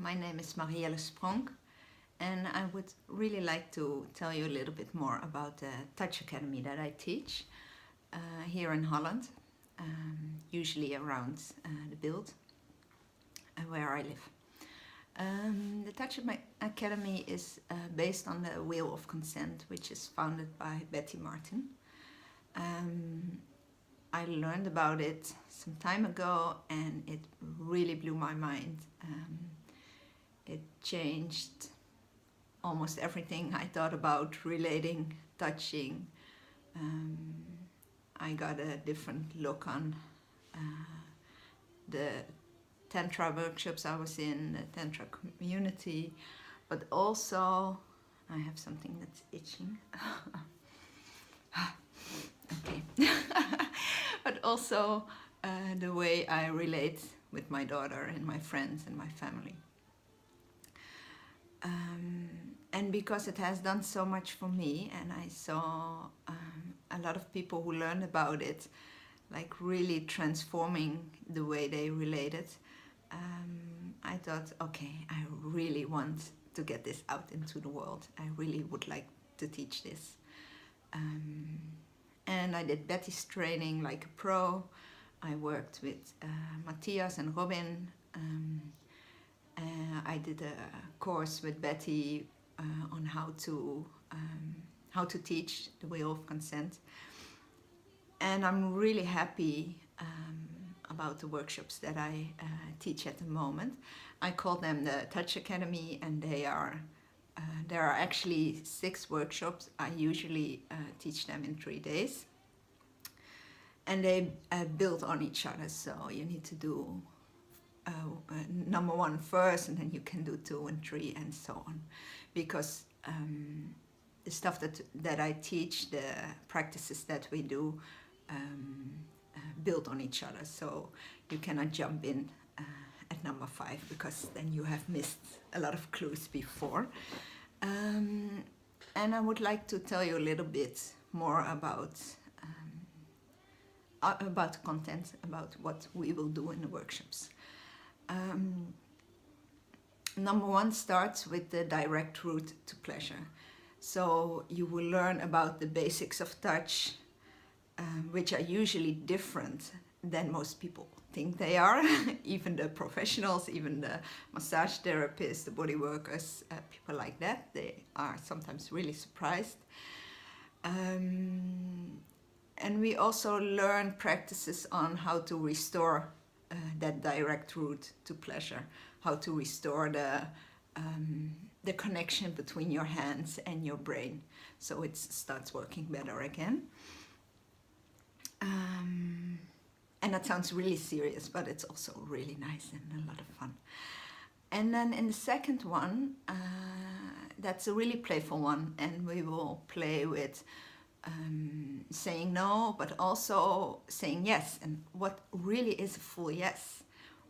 My name is Marielle Spronk, and I would really like to tell you a little bit more about the Touch Academy that I teach here in Holland, usually around the Bild, where I live. The Touch Academy is based on the Wheel of Consent, which is founded by Betty Martin. I learned about it some time ago and it really blew my mind. It changed almost everything I thought about relating, touching. I got a different look on the Tantra workshops I was in, the Tantra community, but also, I have something that's itching. Okay. But also the way I relate with my daughter and my friends and my family. And because it has done so much for me, and I saw a lot of people who learned about it, like really transforming the way they related, I thought, okay, I really want to get this out into the world. I really would like to teach this. And I did Betty's training like a pro. I worked with Matthias and Robin. I did a course with Betty on how to teach the Wheel of Consent. And I'm really happy about the workshops that I teach at the moment. I call them the Touch Academy, and there are actually 6 workshops. I usually teach them in 3 days. And they build on each other, so you need to do number 1 first, and then you can do 2 and 3 and so on. Because the stuff that I teach, the practices that we do, build on each other. So you cannot jump in at number 5, because then you have missed a lot of clues before. And I would like to tell you a little bit more about content, about what we will do in the workshops. Number 1 starts with the direct route to pleasure. So you will learn about the basics of touch, which are usually different than most people think they are. Even the professionals, even the massage therapists, the body workers, people like that, they are sometimes really surprised. And we also learn practices on how to restore that direct route to pleasure, how to restore the connection between your hands and your brain, so it starts working better again. And that sounds really serious, but it's also really nice and a lot of fun. And then in the second one, that's a really playful one, and we will play with saying no, but also saying yes. And what really is a full yes?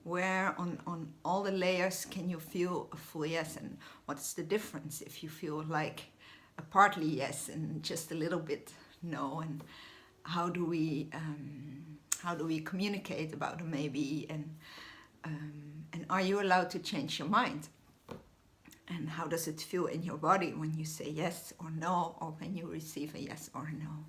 Where on all the layers can you feel a full yes? And what's the difference if you feel like a partly yes and just a little bit no? And how do we communicate about a maybe? And are you allowed to change your mind? And how does it feel in your body when you say yes or no, or when you receive a yes or no?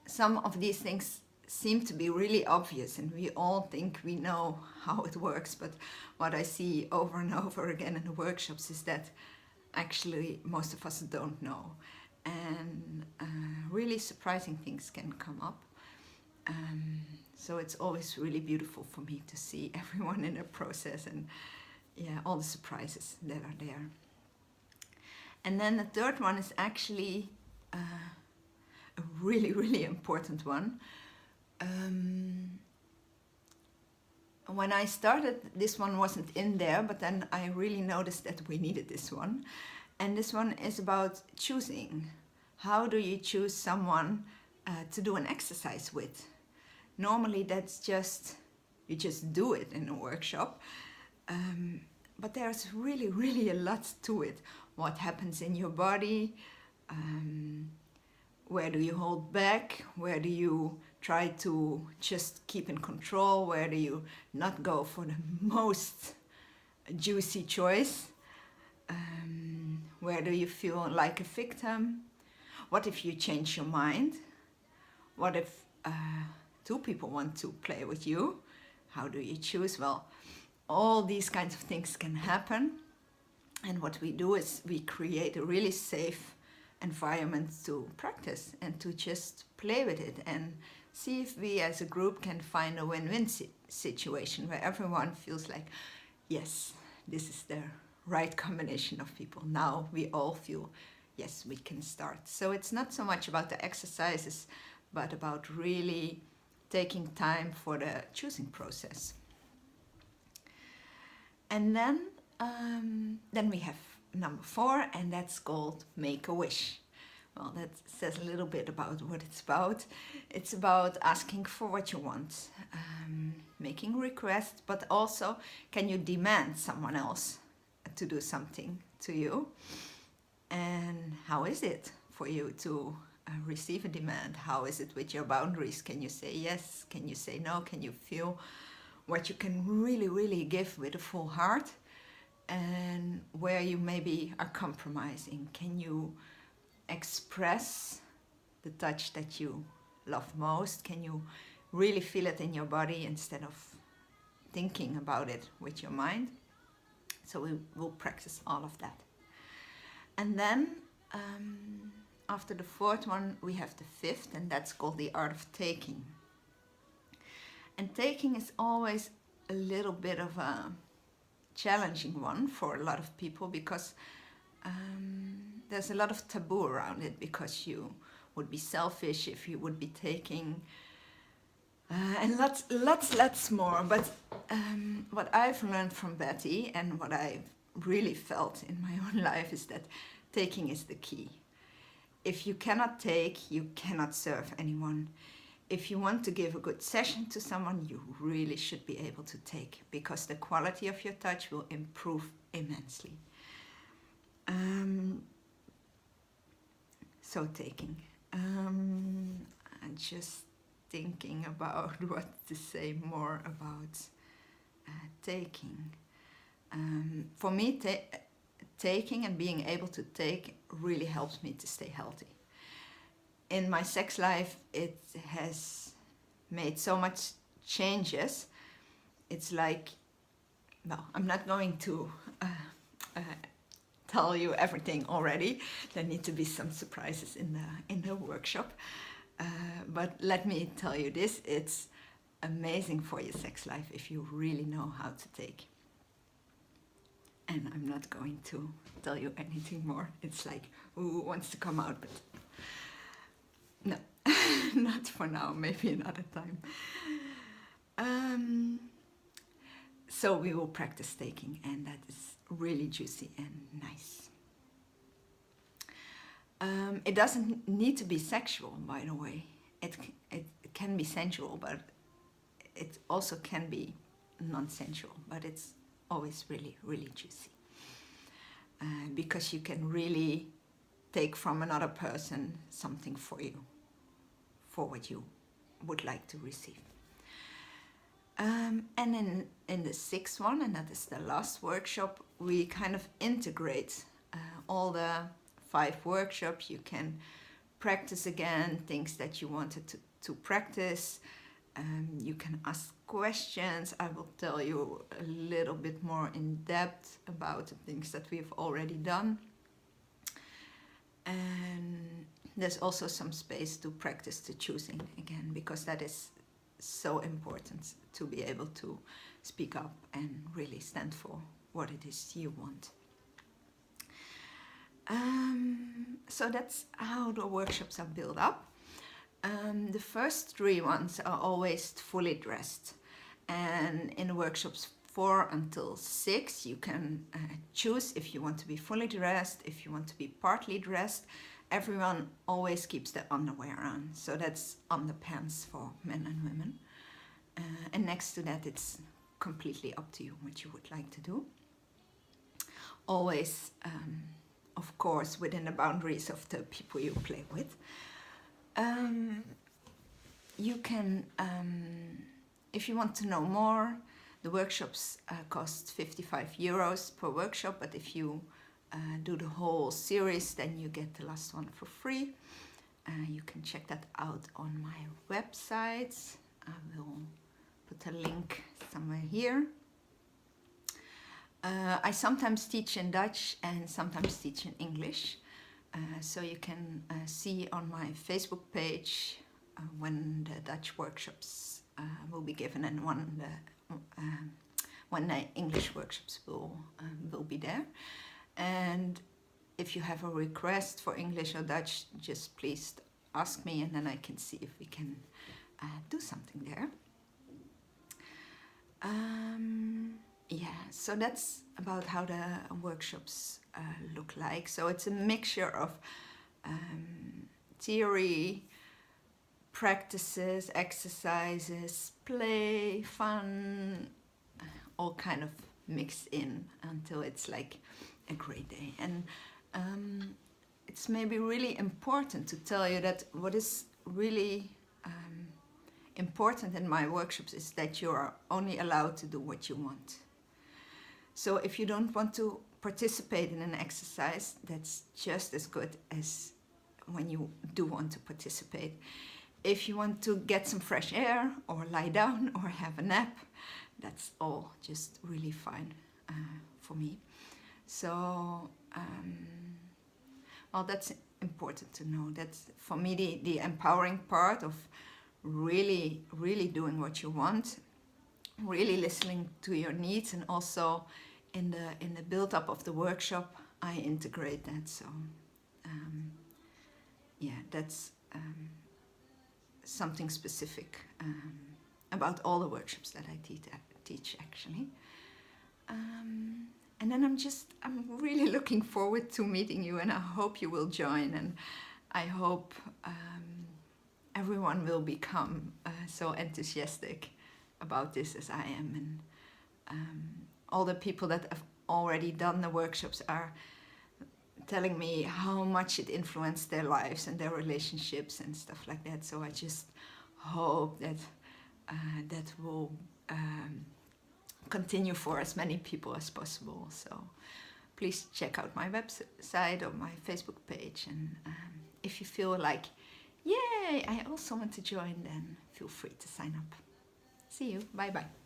Some of these things seem to be really obvious, and we all think we know how it works, but what I see over and over again in the workshops is that actually most of us don't know. And really surprising things can come up. So it's always really beautiful for me to see everyone in the process, and all the surprises that are there. And then the third one is actually a really, really important one. When I started, this one wasn't in there, but then I really noticed that we needed this one. And this one is about choosing. How do you choose someone to do an exercise with? Normally that's just, you just do it in a workshop. But there's really, really a lot to it. What happens in your body? Where do you hold back? Where do you try to just keep in control? Where do you not go for the most juicy choice? Where do you feel like a victim? What if you change your mind? What if two people want to play with you? How do you choose? Well, all these kinds of things can happen. And what we do is we create a really safe environment to practice and to just play with it and see if we as a group can find a win-win situation where everyone feels like, yes, this is the right combination of people. Now we all feel, yes, we can start. So it's not so much about the exercises, but about really taking time for the choosing process. And then we have number 4, and that's called Make a Wish. Well, that says a little bit about what it's about. It's about asking for what you want, making requests, but also can you demand someone else to do something to you? And how is it for you to receive a demand? How is it with your boundaries? Can you say yes? Can you say no? Can you feel what you can really, really give with a full heart? And where you maybe are compromising, can you express the touch that you love most? Can you really feel it in your body instead of thinking about it with your mind? So we will practice all of that. And then after the 4th one, we have the 5th, and that's called the Art of Taking. And taking is always a little bit of a challenging one for a lot of people, because there's a lot of taboo around it, because you would be selfish if you would be taking, and lots more. But what I've learned from Betty and what I've really felt in my own life is that taking is the key. If you cannot take, you cannot serve anyone. If you want to give a good session to someone, you really should be able to take, because the quality of your touch will improve immensely. So taking. I'm just thinking about what to say more about taking. For me, taking and being able to take really helps me to stay healthy. In my sex life, it has made so much changes. It's like, well, I'm not going to tell you everything already. There need to be some surprises in the workshop. But let me tell you this, it's amazing for your sex life if you really know how to take. And I'm not going to tell you anything more. It's like, who wants to come out? But no, not for now, maybe another time. So we will practice taking, and that is really juicy and nice. It doesn't need to be sexual, by the way. It can be sensual, but it also can be non-sensual, but it's always really, really juicy. Because you can really take from another person something for you, for what you would like to receive. And in the 6th one, and that is the last workshop, we kind of integrate all the 5 workshops. You can practice again things that you wanted to practice. You can ask questions. I will tell you a little bit more in depth about the things that we've already done. And there's also some space to practice the choosing again, because that is so important, to be able to speak up and really stand for what it is you want. So that's how the workshops are built up. The first 3 ones are always fully dressed, and in the workshops 4 until 6 you can choose if you want to be fully dressed, if you want to be partly dressed. Everyone always keeps the underwear on, so that's underpants for men and women. And next to that, it's completely up to you what you would like to do. Always, of course, within the boundaries of the people you play with. you can, if you want to know more, the workshops cost €55 per workshop, but if you do the whole series, then you get the last one for free. You can check that out on my website. I will put a link somewhere here. I sometimes teach in Dutch and sometimes teach in English. So you can see on my Facebook page when the Dutch workshops will be given and when the English workshops will be there. And if you have a request for English or Dutch, just please ask me, and then I can see if we can do something there. Yeah, so that's about how the workshops look like. So it's a mixture of theory, practices, exercises, play, fun, all kind of mixed in until it's like a great day. And it's maybe really important to tell you that what is really important in my workshops is that you are only allowed to do what you want. So if you don't want to participate in an exercise, that's just as good as when you do want to participate. If you want to get some fresh air or lie down or have a nap, that's all just really fine for me. So, well, that's important to know. That's for me the empowering part of really doing what you want, really listening to your needs, and also in the build-up of the workshop, I integrate that. So, yeah, that's something specific about all the workshops that I teach actually. And then I'm really looking forward to meeting you, and I hope you will join, and I hope everyone will become so enthusiastic about this as I am. And all the people that have already done the workshops are telling me how much it influenced their lives and their relationships and stuff like that. So I just hope that that will continue for as many people as possible. So please check out my website or my Facebook page, and if you feel like, yay, I also want to join, then feel free to sign up. See you. Bye bye.